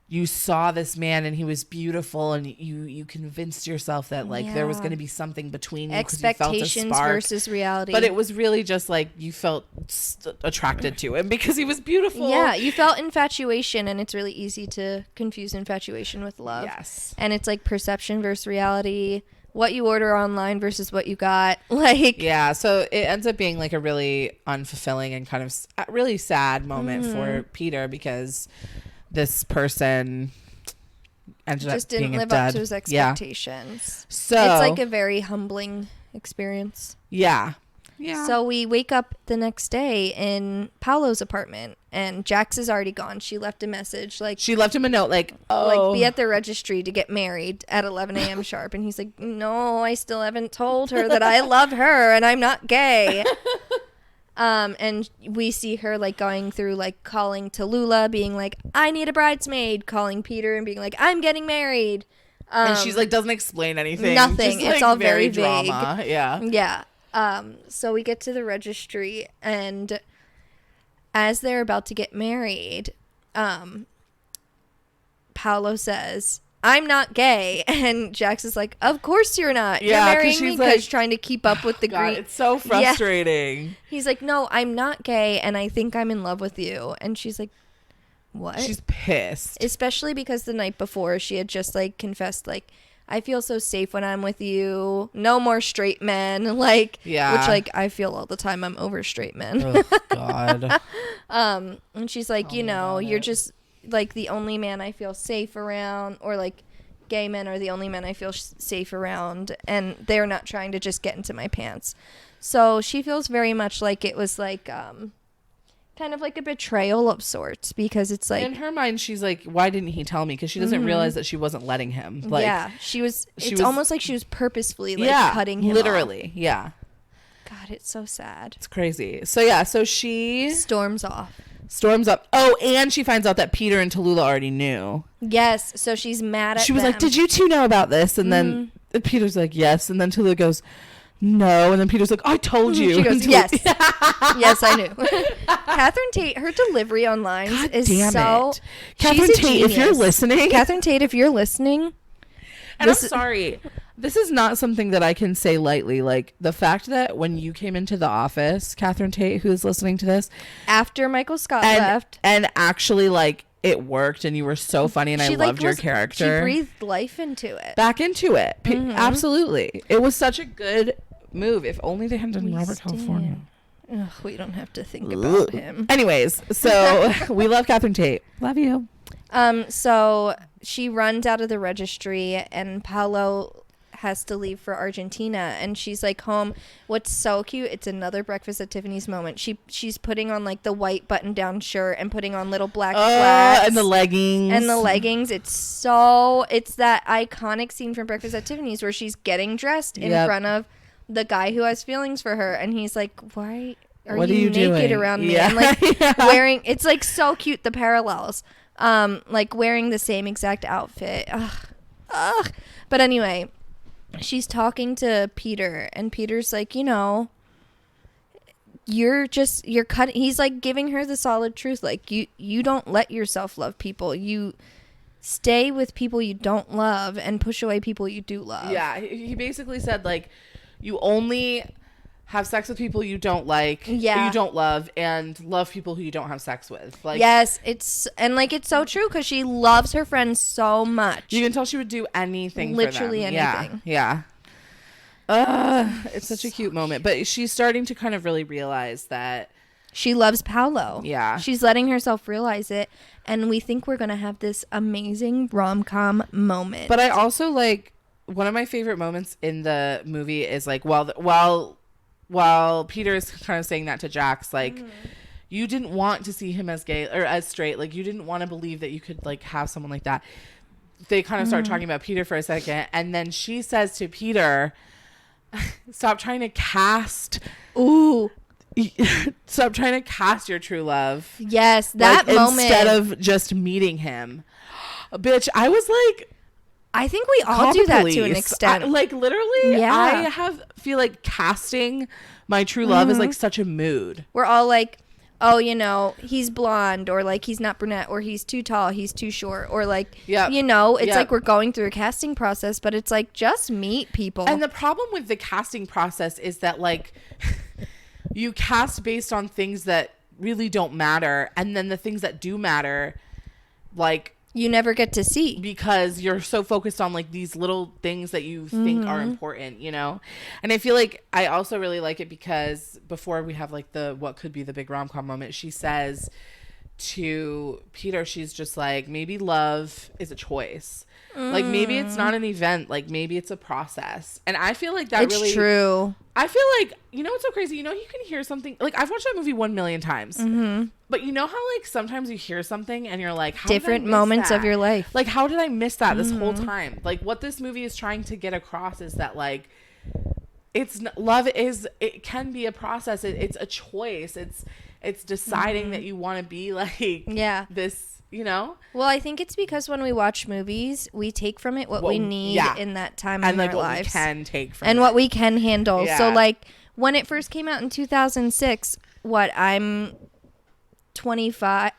you saw this man and he was beautiful, and you convinced yourself that like there was going to be something between you, expectations you felt a spark, versus reality. but it was really just like you felt attracted to him because he was beautiful. Yeah, you felt infatuation, and it's really easy to confuse infatuation with love. Yes. And it's like perception versus reality, what you order online versus what you got. Like, yeah, so it ends up being like a really unfulfilling and kind of really sad moment for Peter, because this person ended just up being didn't live dead. up to his expectations. So it's like a very humbling experience. Yeah. So we wake up the next day in Paolo's apartment, and Jax is already gone. She left a message, like she left him a note, like, oh, like be at the registry to get married at 11 a.m. sharp. And he's like, no, I still haven't told her that I love her and I'm not gay. And we see her like going through, like calling Tallulah, being like, I need a bridesmaid, calling Peter and being like, I'm getting married. And she's like, doesn't explain anything. Nothing. Just, like, it's all very drama. vague. Yeah. Yeah. So we get to the registry, and as they're about to get married, Paolo says, I'm not gay. And Jax is like, of course you're not. Yeah, you're marrying me because like, trying to keep up with the green. It's so frustrating. Yeah. He's like, no, I'm not gay, and I think I'm in love with you. And she's like, what? She's pissed. Especially because the night before she had just like confessed, like, I feel so safe when I'm with you. No more straight men. Like, yeah. Which like I feel all the time. I'm over straight men. Oh, God. And she's like, you know, you're just like the only man I feel safe around, or like gay men are the only men I feel safe around, and they're not trying to just get into my pants. So she feels very much like it was like kind of like a betrayal of sorts, because it's like in her mind she's like, why didn't he tell me? Because she doesn't realize that she wasn't letting him. Like, yeah, it's almost like she was purposefully like cutting him literally off. Yeah. God, it's so sad. It's crazy. So yeah, so she storms up. Oh, and she finds out that Peter and Tallulah already knew. Yes, so she's mad at She was them. like, did you two know about this? And then Peter's like, yes. And then Tallulah goes, no. And then Peter's like, I told you. She goes, yes. Yes, I knew. Catherine Tate, her delivery on lines God is damn so... it. Catherine Tate, if you're listening... Catherine Tate, if you're listening... And I'm sorry. This is not something that I can say lightly. Like, the fact that when you came into the office, Catherine Tate, who's listening to this... After Michael Scott left... And actually, like, it worked, and you were so funny, and I loved your character. She breathed life into it. Back into it. Absolutely. It was such a good move. If only they hadn't done Robert California. Ugh, we don't have to think about him. Anyways, so we love Catherine Tate. Love you. So she runs out of the registry, and Paolo has to leave for Argentina, and she's like home. What's so cute, it's another Breakfast at Tiffany's moment. She's putting on like the white button down shirt and putting on little black flats and the leggings. It's that iconic scene from Breakfast at Tiffany's where she's getting dressed in front of the guy who has feelings for her, and he's like, why are you naked doing? Around me? And like wearing, it's like so cute, the parallels, like wearing the same exact outfit. Ugh. But anyway, she's talking to Peter, and Peter's like, you're cutting. He's like giving her the solid truth, like you don't let yourself love people, you stay with people you don't love and push away people you do love. Yeah, he basically said like, you only have sex with people you don't like, you don't love, and love people who you don't have sex with. Like, yes, it's so true, because she loves her friends so much. You can tell she would do anything literally for them. Anything. Yeah. It's such a cute moment, but she's starting to kind of really realize that she loves Paolo. Yeah. She's letting herself realize it, and we think we're going to have this amazing rom-com moment. But I also like, one of my favorite moments in the movie is like, while Peter is kind of saying that to Jax, like, you didn't want to see him as gay or as straight. Like, you didn't want to believe that you could, like, have someone like that. They kind of start talking about Peter for a second. And then she says to Peter, stop trying to cast. Ooh. Stop trying to cast your true love. Yes, that like, moment. Instead of just meeting him. Bitch, I was like, I think we all do that to an extent. Like, literally, I feel like casting my true love is like such a mood. We're all like, oh, he's blonde, or like he's not brunette, or he's too tall, he's too short, or like, it's like we're going through a casting process, but it's like, just meet people. And the problem with the casting process is that like you cast based on things that really don't matter, and then the things that do matter, like, you never get to see, because you're so focused on like these little things that you think are important, And I feel like I also really like it because before we have like what could be the big rom-com moment, she says to Peter, she's just like, maybe love is a choice. Like, maybe it's not an event. Like, maybe it's a process. And I feel like it's really true. I feel like, what's so crazy? You can hear something. Like, I've watched that movie 1 million times. But you know how, like, sometimes you hear something and you're like, how different did I miss moments that? of your life. Like, how did I miss that this whole time? Like, what this movie is trying to get across is that, like, love it can be a process. It's a choice. It's deciding that you want to be like this. Well, I think it's because when we watch movies, we take from it what we need in that time in our lives. And what we can take from it. And what we can handle. Yeah. So, like, when it first came out in 2006, I'm 25.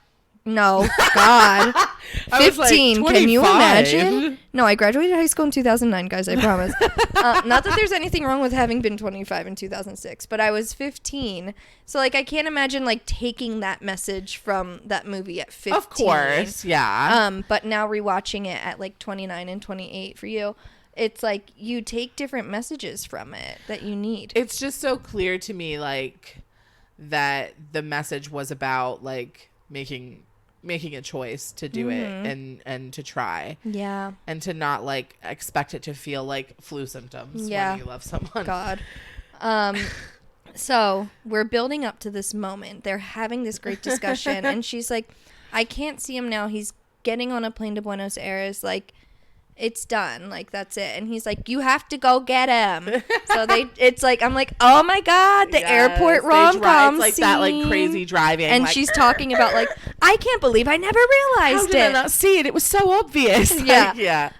No, God. 15. Like, can you imagine? No, I graduated high school in 2009, guys, I promise. Not that there's anything wrong with having been 25 in 2006, but I was 15. So, like, I can't imagine, like, taking that message from that movie at 15. Of course, yeah. But now rewatching it at, like, 29 and 28 for you, it's like you take different messages from it that you need. It's just so clear to me, like, that the message was about, like, making a choice to do it and to try. Yeah. And to not like expect it to feel like flu symptoms when you love someone. God. So we're building up to this moment. They're having this great discussion and she's like, I can't see him now. He's getting on a plane to Buenos Aires. Like, it's done. Like, that's it. And he's like, you have to go get him. So it's like, I'm like, oh my God, the airport rom-com like scene. That like crazy driving. And like, she's talking about like, I can't believe I never realized How did I not see it? It was so obvious. Yeah. Like, yeah.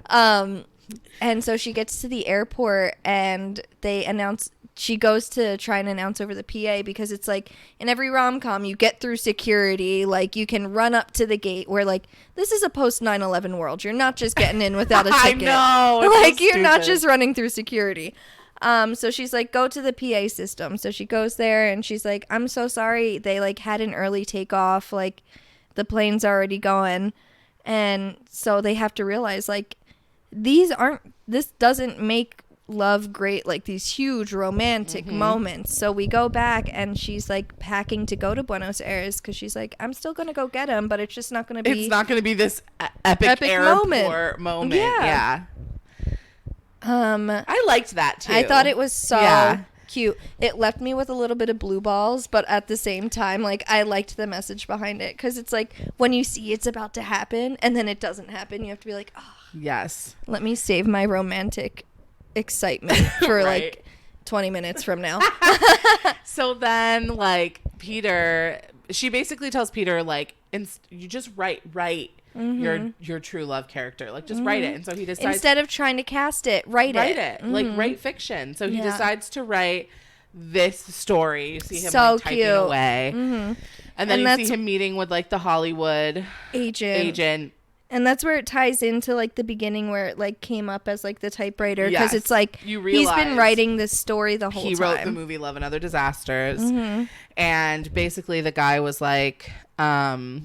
And so she gets to the airport and they announce, she goes to try and announce over the PA because it's like in every rom-com you get through security, like you can run up to the gate where like this is a post 9/11 world. You're not just getting in without a ticket. I know. Like you're not just running through security. So she's like, go to the PA system. So she goes there and she's like, I'm so sorry. They like had an early takeoff. Like the plane's already going. And so they have to realize like this doesn't make love great, like these huge romantic moments. So we go back and she's like packing to go to Buenos Aires because she's like, I'm still gonna go get him, but it's just not gonna be. It's not gonna be this epic airport moment. Yeah. I liked that too. I thought it was so cute. It left me with a little bit of blue balls, but at the same time, like, I liked the message behind it, because it's like when you see it's about to happen and then it doesn't happen, you have to be like, oh, yes, let me save my romantic excitement for right. like 20 minutes from now. So then, like, she basically tells Peter, like, you just write your true love character, like, just write it. And so he decides, instead of trying to cast it, write it. like, write fiction. So he decides to write this story. You see him so like, typing cute. away, and then you see him meeting with, like, the Hollywood agent. And that's where it ties into, like, the beginning where it, like, came up as, like, the typewriter. Because it's like, he's been writing this story the whole time. He wrote the movie Love and Other Disasters. And basically the guy was like, the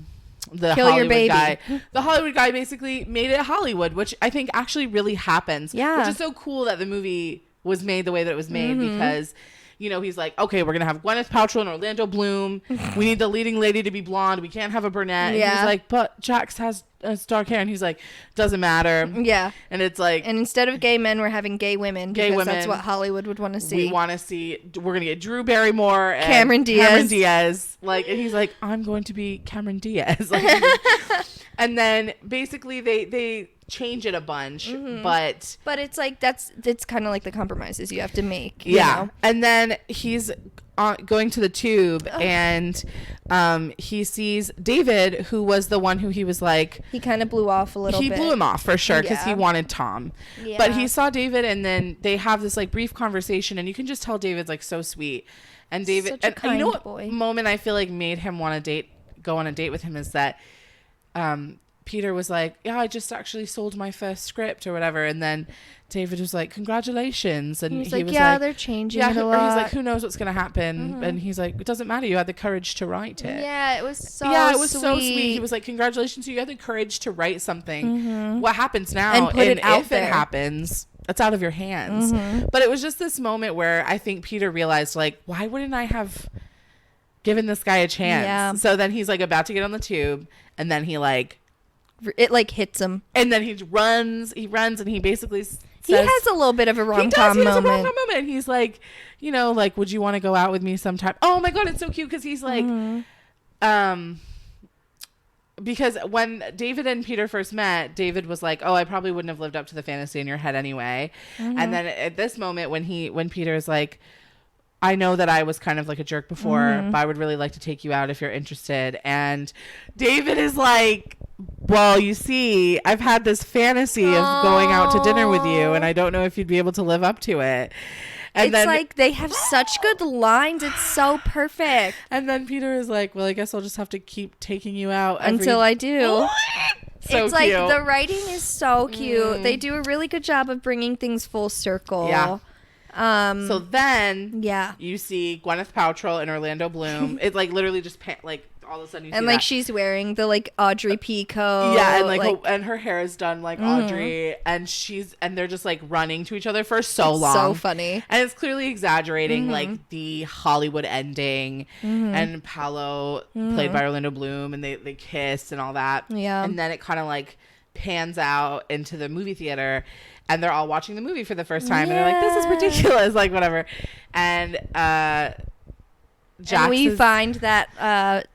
Kill Hollywood your baby. guy. The Hollywood guy basically made it Hollywood, which I think actually really happens. Yeah. Which is so cool that the movie was made the way that it was made, because... You know, he's like, okay, we're going to have Gwyneth Paltrow and Orlando Bloom. We need the leading lady to be blonde. We can't have a brunette. And he's like, but Jax has dark hair. And he's like, doesn't matter. Yeah. And it's like... And instead of gay men, we're having gay women. Because that's what Hollywood would want to see. We want to see... We're going to get Drew Barrymore and Cameron Diaz. Like, and he's like, I'm going to be Cameron Diaz. Like, and then basically they change it a bunch, but it's like that's kind of like the compromises you have to make. Yeah. You know? And then he's going to the tube, and he sees David, who was the one who he was like, he kind of blew off a little bit. He blew him off for sure, because he wanted Tom. Yeah. But he saw David, and then they have this like brief conversation, and you can just tell David's like so sweet. And David, such a kind you know what boy. moment I feel like made him want to go on a date with him is that Peter was like, yeah, I just actually sold my first script or whatever. And then David was like, congratulations. And he was like, they're changing it a lot. Or he's like, who knows what's going to happen? And he's like, it doesn't matter. You had the courage to write it. Yeah, it was so so sweet. He was like, congratulations. You had the courage to write something. What happens now? And put it out if there. It happens, it's out of your hands. But it was just this moment where I think Peter realized, like, why wouldn't I have given this guy a chance? Yeah. So then he's like about to get on the tube, and then he like... It like hits him, and then he runs, and he basically says, he has a little bit of a rom-com moment. And he's like, you know, like, would you want to go out with me sometime? Oh my god, it's so cute, because he's like, because when David and Peter first met, David was like, oh, I probably wouldn't have lived up to the fantasy in your head anyway. And then at this moment, when Peter's like, I know that I was kind of like a jerk before, but I would really like to take you out if you're interested. And David is like, well, you see, I've had this fantasy of going out to dinner with you, and I don't know if you'd be able to live up to it. And it's like they have such good lines. It's so perfect. And then Peter is like, well, I guess I'll just have to keep taking you out until I do. So it's cute. Like the writing is so cute. They do a really good job of bringing things full circle. Yeah. So then you see Gwyneth Paltrow and Orlando Bloom. It like literally just like all of a sudden you see and like that. She's wearing the like Audrey P coat. Yeah, and like and her hair is done like Audrey, and they're just like running to each other for so long. So funny. And it's clearly exaggerating like the Hollywood ending, and Paolo played by Orlando Bloom, and they kiss and all that. Yeah. And then it kind of like pans out into the movie theater, and they're all watching the movie for the first time, and they're like, this is ridiculous, like whatever. And and we find that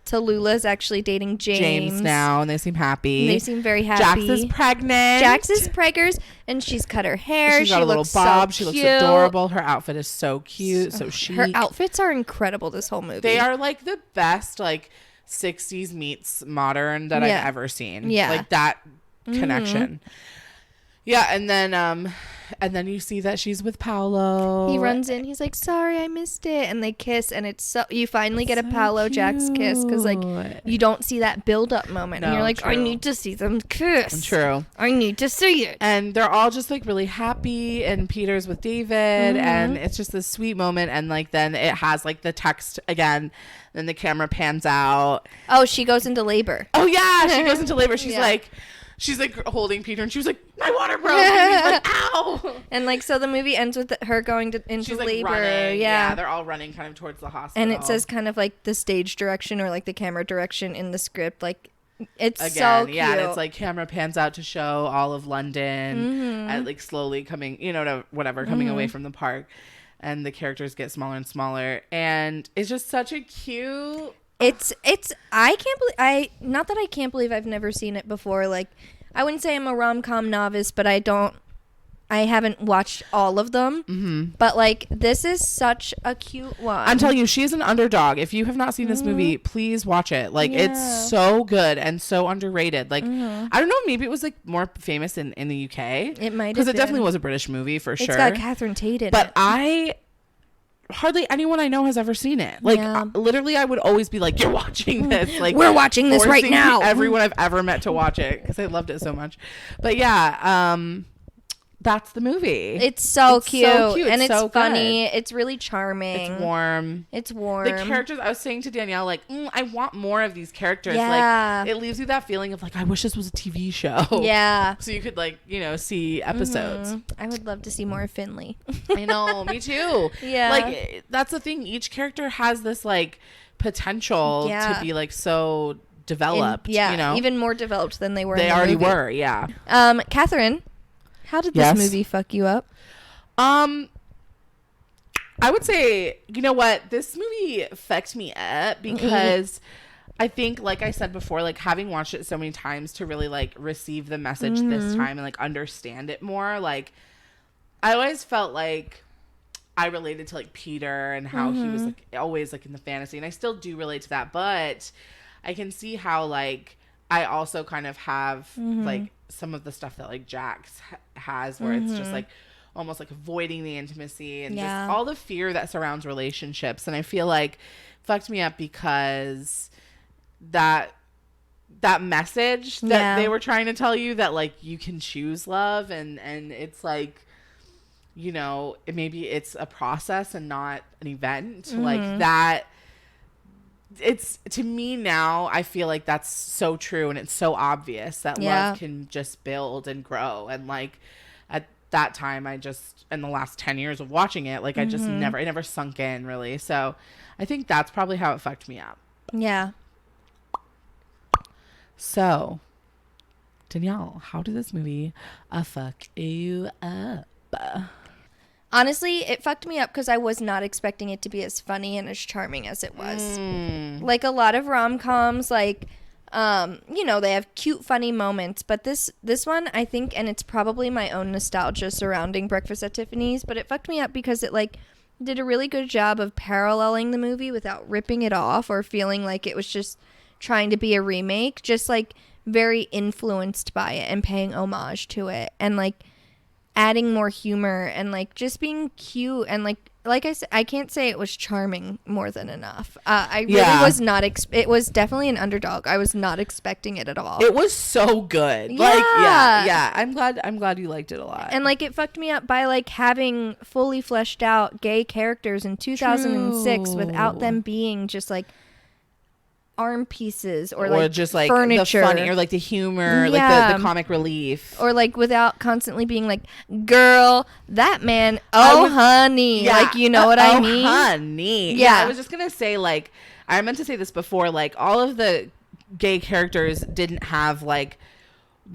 Tallulah's actually dating James now, and they seem happy. They seem very happy. Jax is pregnant. Jax is preggers, and she's cut her hair. She's got a little bob. She looks adorable. Her outfit is so cute, so chic. Her outfits are incredible this whole movie. They are like the best, like 60s meets modern that I've ever seen. Yeah. Like that connection. Yeah, and then you see that she's with Paolo. He runs in. He's like, "Sorry, I missed it," and they kiss, and it's so you finally get a Paolo Jax kiss because like you don't see that build up moment, and you're like, "I need to see them kiss." True. I need to see it. And they're all just like really happy, and Peter's with David, and it's just this sweet moment, and like then it has like the text again. Then the camera pans out. Oh, she goes into labor. Oh yeah, she goes into labor. She's like holding Peter, and she was like, my water broke. And he's like, ow. And like, so the movie ends with her going into She's, like, labor. running. Yeah, they're all running kind of towards the hospital. and it says kind of like the stage direction or like the camera direction in the script, like It's again. so cute. Yeah, and it's like camera pans out to show all of London at like slowly coming, to whatever, coming away from the park, and the characters get smaller and smaller, and it's just such a cute. It's I can't believe not that I can't believe I've never seen it before. Like, I wouldn't say I'm a rom-com novice, but I haven't watched all of them. But like, this is such a cute one. I'm telling you, she's an underdog. If you have not seen this movie, please watch it. Like, it's so good and so underrated. Like, I don't know, maybe it was like more famous in the UK. It might have because it definitely was a British movie for sure. It's got Catherine Tate in it. But hardly anyone I know has ever seen it. Like, literally, I would always be like, "You're watching this!" Like, we're watching this right now. Everyone I've ever met to watch it because I loved it so much. But yeah, that's the movie. It's so cute. And it's so funny. good. It's really charming. It's warm. The characters, I was saying to Danielle, like, I want more of these characters. Yeah. Like, it leaves you that feeling of like, I wish this was a TV show. Yeah. So you could like, see episodes. I would love to see more of Finley. I know, me too. Yeah. Like, that's the thing. Each character has this like potential to be like so developed. Even more developed than they were. They in the already movie. were. Yeah. Catherine, how did this movie fuck you up? I would say, you know what? This movie fucked me up because I think, like I said before, like having watched it so many times to really like receive the message this time and like understand it more, like I always felt like I related to like Peter and how he was like always like in the fantasy, and I still do relate to that, but I can see how like I also kind of have like some of the stuff that like Jax has where it's just like almost like avoiding the intimacy and just all the fear that surrounds relationships. And I feel like fucked me up because that message that they were trying to tell you, that like you can choose love, and it's like, maybe it's a process and not an event, like that. It's, to me now, I feel like that's so true, and it's so obvious that love can just build and grow. And like at that time, I just, in the last 10 years of watching it, like I just it never sunk in really. So I think that's probably how it fucked me up. Yeah. So Danielle, how did this movie fuck you up? Honestly, it fucked me up because I was not expecting it to be as funny and as charming as it was. Like a lot of rom-coms, like, they have cute, funny moments. But this one, I think, and it's probably my own nostalgia surrounding Breakfast at Tiffany's, but it fucked me up because it, like, did a really good job of paralleling the movie without ripping it off or feeling like it was just trying to be a remake. Just, like, very influenced by it and paying homage to it. And, like, adding more humor and like just being cute, and like I said, I can't say it was charming more than enough. I really was not it was definitely an underdog. I was not expecting it at all. It was so good. Like I'm glad you liked it a lot. And like it fucked me up by like having fully fleshed out gay characters in 2006 without them being just like arm pieces or like just like furniture, the funny or like the humor, like the comic relief, or like without constantly being like, girl, that man, honey, like, you know what I mean? Honey, I was just gonna say, like, I meant to say this before, like all of the gay characters didn't have like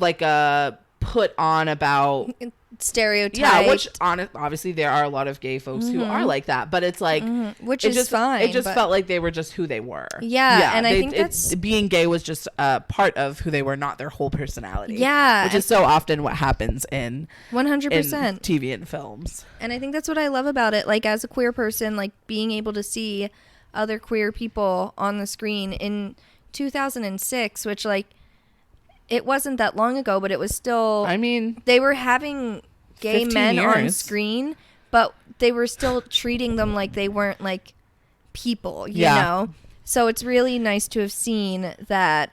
a put on about stereotype, which obviously there are a lot of gay folks who are like that, but it's like which is fine. It just felt like they were just who they were. And I think that's being gay was just a part of who they were, not their whole personality. Which is so often what happens in 100% TV and films. And I think that's what I love about it. Like as a queer person, like being able to see other queer people on the screen in 2006, which like it wasn't that long ago, but it was still, I mean, they were having gay men on screen, but they were still treating them like they weren't like people, you know? So it's really nice to have seen that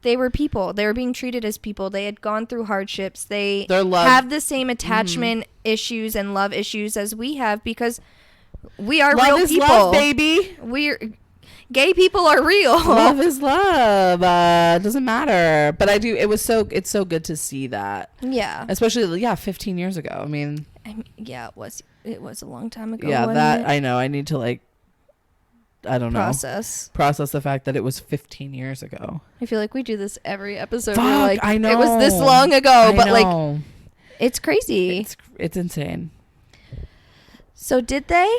they were people. They were being treated as people. They had gone through hardships. They have the same attachment issues and love issues as we have, because we are love real is people. Love, baby. Gay people are real. Love is love. Doesn't matter. But it's so good to see that. Yeah. Especially 15 years ago. I mean, it was a long time ago. Yeah, that it? I know. I need to like I don't know, process the fact that it was 15 years ago. I feel like we do this every episode. Fuck, We're like, I know. it was this long ago, but like, know. it's crazy. It's insane. So did they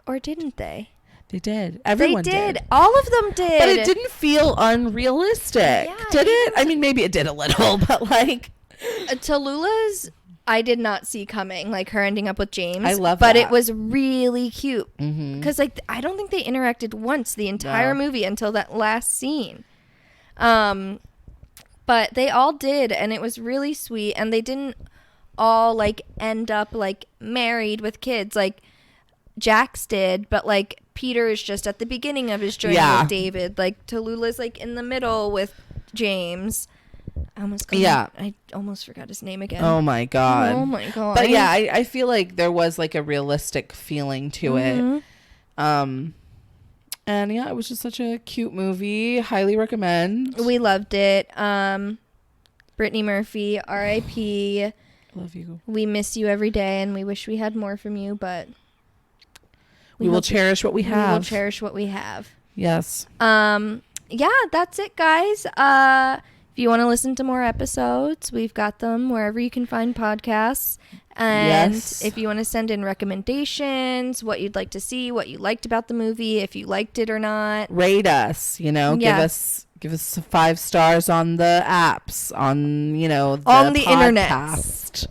or didn't they? They did. Everyone did. All of them did. But it didn't feel unrealistic, did it? I mean, maybe it did a little, but like Tallulah's, I did not see coming, like her ending up with James. I love but that. it was really cute because like I don't think they interacted once the entire movie until that last scene. But they all did, and it was really sweet, and they didn't all like end up like married with kids like Jax did, but like Peter is just at the beginning of his journey with David. Like Tallulah's like in the middle with James. I almost forgot his name again. Oh my god. But yeah, I feel like there was like a realistic feeling to it. And yeah, it was just such a cute movie. Highly recommend. We loved it. Brittany Murphy, R.I.P. Love you. We miss you every day, and we wish we had more from you, but we will cherish what we have. We will cherish what we have. Yes. Yeah, that's it, guys. If you want to listen to more episodes, we've got them wherever you can find podcasts. And if you want to send in recommendations, what you'd like to see, what you liked about the movie, if you liked it or not. Rate us, give us 5 stars on the apps, on, on the internet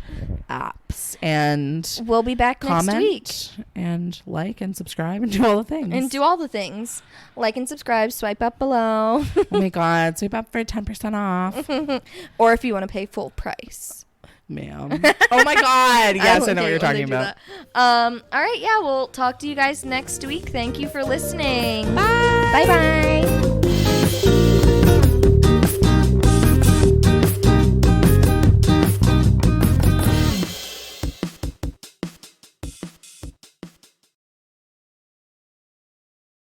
apps, and we'll be back next week. And like and subscribe and do all the things. Like and subscribe, swipe up below. Oh my god, swipe up for 10% off. Or if you want to pay full price. Ma'am. Oh my god. Yes, I know what you're talking about. All right, yeah, we'll talk to you guys next week. Thank you for listening. Bye. Bye-bye.